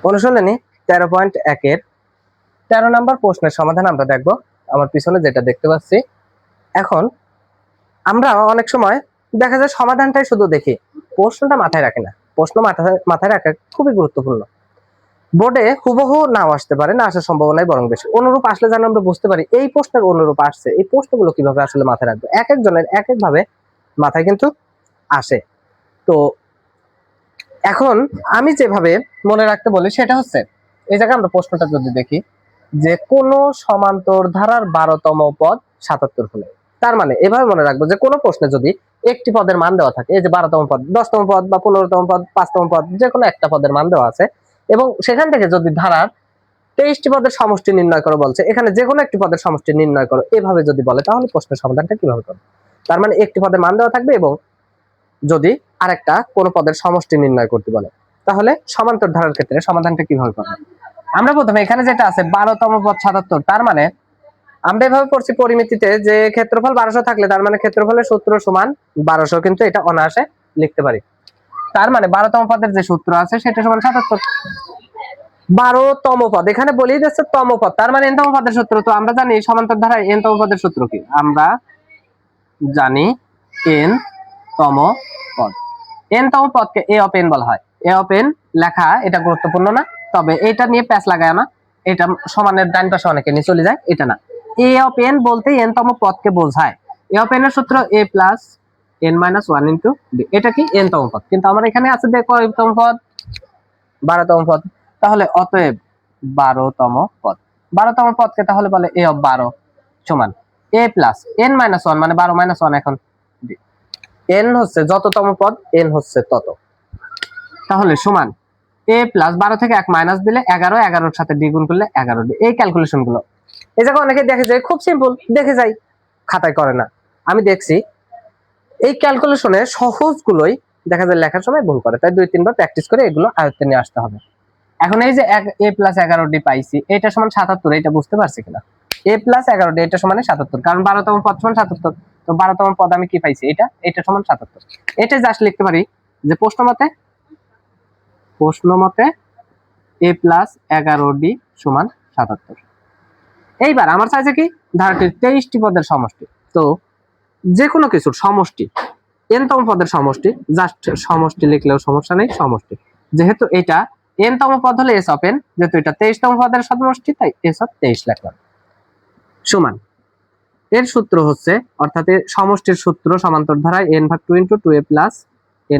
অনুশীলনী 13.1 এর 13 নম্বর প্রশ্নের সমাধান আমরা দেখব। আমার পিছনে যেটা দেখতে পাচ্ছি, এখন আমরা অনেক সময় দেখা যায় সমাধানটাই শুধু দেখি, প্রশ্নটা মাথায় রাখি না। প্রশ্ন মাথায় রাখা খুবই গুরুত্বপূর্ণ। বোর্ডে হুবহু নাও আসতে পারে, না আসার সম্ভাবনাই বরং বেশি। অনুরূপ আসলে যেন আমরা বুঝতে পারি এই প্রশ্নের অনুরূপ আসছে, এই প্রশ্নগুলো কিভাবে আসলে মাথায় রাখবো। এক একজনের এক এক ভাবে মাথায় কিন্তু আসে। তো এখন আমি যেভাবে মনে রাখতে বলি সেটা হচ্ছে, এই জায়গায় আমরা প্রশ্নটা যদি দেখি যে কোন সমান্তর ধারার 12তম পদ 77 হলে, তার মানে এভাবে মনে রাখবো যে কোন প্রশ্নে যদি একটি পদের মান দেওয়া থাকে, এই যে 12তম পদ, 10তম পদ বা 15তম পদ, 5তম পদ, যে কোনো একটা পদের মান দেওয়া আছে এবং সেখান থেকে যদি ধারার 23টি পদের সমষ্টি নির্ণয় করো বলছে, এখানে যে কোনো একটি পদের সমষ্টি নির্ণয় করো এভাবে যদি বলে, তাহলে প্রশ্নের সমাধানটা কিভাবে করবে। তার মানে একটি পদের মান দেওয়া থাকবে এবং যদি আরেকটা কোন পদের সমষ্টি নির্ণয় করতে বলে, তাহলে সমান্তর ধারার ক্ষেত্রে সমাধানটা কিভাবে করবে। আমরা প্রথমে এখানে যেটা আছে 12তম পদ 77, তার মানে আমরা এভাবে পড়ছি পরিমিতিতে যে ক্ষেত্রফল 1200 থাকলে তার মানে ক্ষেত্রফলের সূত্র সমান 1200, কিন্তু এটা অনায়াসে লিখতে পারি। তার মানে 12তম পদের যে সূত্র আছে সেটা সমান 77। 12তম পদ এখানে বলেই দিচ্ছে তম পদ, তার মানে n তম পদের সূত্র তো আমরা জানি সমান্তর ধারায় n তম পদের সূত্র কি, আমরা জানি n তম পদ। n তম পদকে a অফ n বলা হয়। a অফ n লেখা এটা গুরুত্বপূর্ণ না, তবে এটা নিয়ে প্যাচ লাগায় না, এটা সমানের ডান পাশে অনেকে নিয়ে চলে যায়, এটা না। a অফ n বলতে n তম পদকে বোঝায়। a অফ n এর সূত্র a plus n minus 1 into d, এটা কি n তম পদ, কিন্তু আমার এখানে আছে দেখো তম পদ 12তম পদ, তাহলে অতএব 12তম পদ। 12তম পদকে তাহলে বলে a অফ 12 সমান a প্লাস n মাইনাস 1 মানে 12 মাইনাস 1 এখন d, n হচ্ছে যততম পদ, n হচ্ছে তত, তাহলে সমান a প্লাস 12 থেকে 1 মাইনাস দিলে 11, 11 এর সাথে দ্বিগুণ করলে 11d। এই ক্যালকুলেশন গুলো এই জায়গায় অনেকে দেখে যায় খুব সিম্পল, দেখে যাই খাতায় করে না। আমি দেখছি এই ক্যালকুলেশনে সহজ গুলোই দেখা যায় লেখার সময় ভুল করে, তাই 2-3 বার প্র্যাকটিস করে এগুলো আয়ত্তে নিয়ে আসতে হবে। এখন এই যে a প্লাস 11d পাইছি, এটা সমান 77, এটা বুঝতে পারছি কিনা। a প্লাস 11d এটা সমান 77, কারণ 12তম পদ সমান 77, তো 12তম পদ আমি কি পাইছি, এটা সমান 77। এটা জাস্ট লিখতে পারি যে প্রশ্ন মতে a প্লাস 11d সমান 77। এইবার আমার চাইছে কি ধারাটির 23টি পদের সমষ্টি, তো যে কোনো কিছুর সমষ্টি n তম পদের সমষ্টি, জাস্ট সমষ্টি লিখলেও সমস্যা নেই, সমষ্টি যেহেতু এটা n তম পদ হলে s অফ n, যেহেতু এটা 23তম পদের সমষ্টি তাই s অফ 23 লিখলাম সমান। এর সূত্র হচ্ছে, অর্থাৎ সমষ্টির সূত্র সমান্তর ধারায় n ভাগ 2 into 2a plus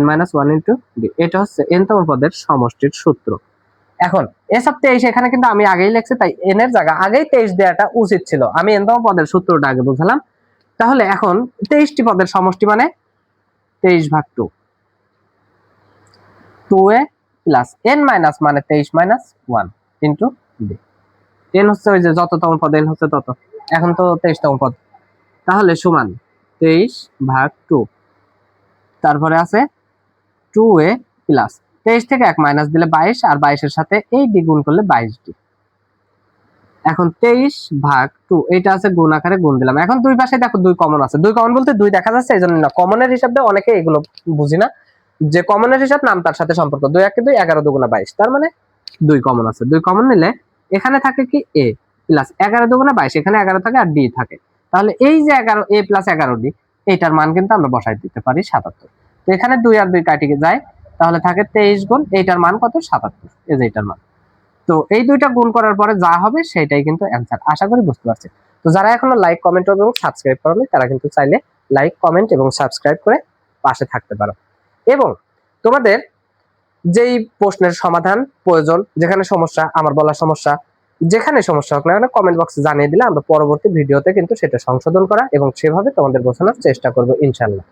n minus 1 into d, এটা হচ্ছে n তম পদের সমষ্টির সূত্র। এখন s অফ 23 এখানে কিন্তু আমি আগেই লিখছি, তাই n এর জায়গা আগেই 23 দেওয়াটা উচিত ছিল, আমি n তম পদের সূত্রটা আগে বুঝলাম। তাহলে এখন 23টি পদের সমষ্টি মানে 23 ভাগ 2, 2a প্লাস n মাইনাস মানে 23 মাইনাস 1 ইনটু d। n হচ্ছে ওই যে যততম পদ, n হচ্ছে তত, এখন তো 23তম পদ, তাহলে সমান 23 ভাগ 2, তারপরে আছে 2a প্লাস 23 থেকে 1 মাইনাস দিলে 22, আর 22 এর সাথে এই দ্বিগুণ করলে 22d। এখন 23 ভাগ 2, এটা আছে গুণ আকারে গুণ দিলাম। এখন দুই পাশে দেখো 2 কমন আছে, 2 কমন বলতে 2 দেখা যাচ্ছে, এইজন্য না কমনের হিসাবে অনেকে এগুলো বুঝি না, যে কমনের হিসাব নাম তার সাথে সম্পর্ক, 2 1 2 11 2 22, তার মানে 2 কমন আছে। 2 কমন নিলে এখানে থাকে কি a প্লাস 11 2 22, এখানে 11 থাকে আর d থাকে, তাহলে এই যে 11 a প্লাস 11d, এইটার মান কিন্তু আমরা বসাই দিতে পারি 77। তো এখানে 2 আর 2 কাটিয়ে যায়, তাহলে থাকে 23 গুণ এইটার মান কত 77, এই যে এইটার মান। তো এই দুইটা গুণ করার পরে যা হবে সেটাই কিন্তু অ্যান্সার, আশা করি বুঝতে পারছি। তো যারা এখনো লাইক কমেন্ট এবং সাবস্ক্রাইব করেনি তারা কিন্তু চাইলে লাইক কমেন্ট এবং সাবস্ক্রাইব করে পাশে থাকতে পারো। এবং তোমাদের যেই প্রশ্নের সমাধান প্রয়োজন, যেখানে সমস্যা, আমার বলা সমস্যা, যেখানে সমস্যা হোক না কেন কমেন্ট বক্সে জানিয়ে দিলে আমরা পরবর্তী ভিডিওতে কিন্তু সেটা সংশোধন করা এবং সেভাবে তোমাদের বোঝানোর চেষ্টা করবো ইনশাল্লাহ।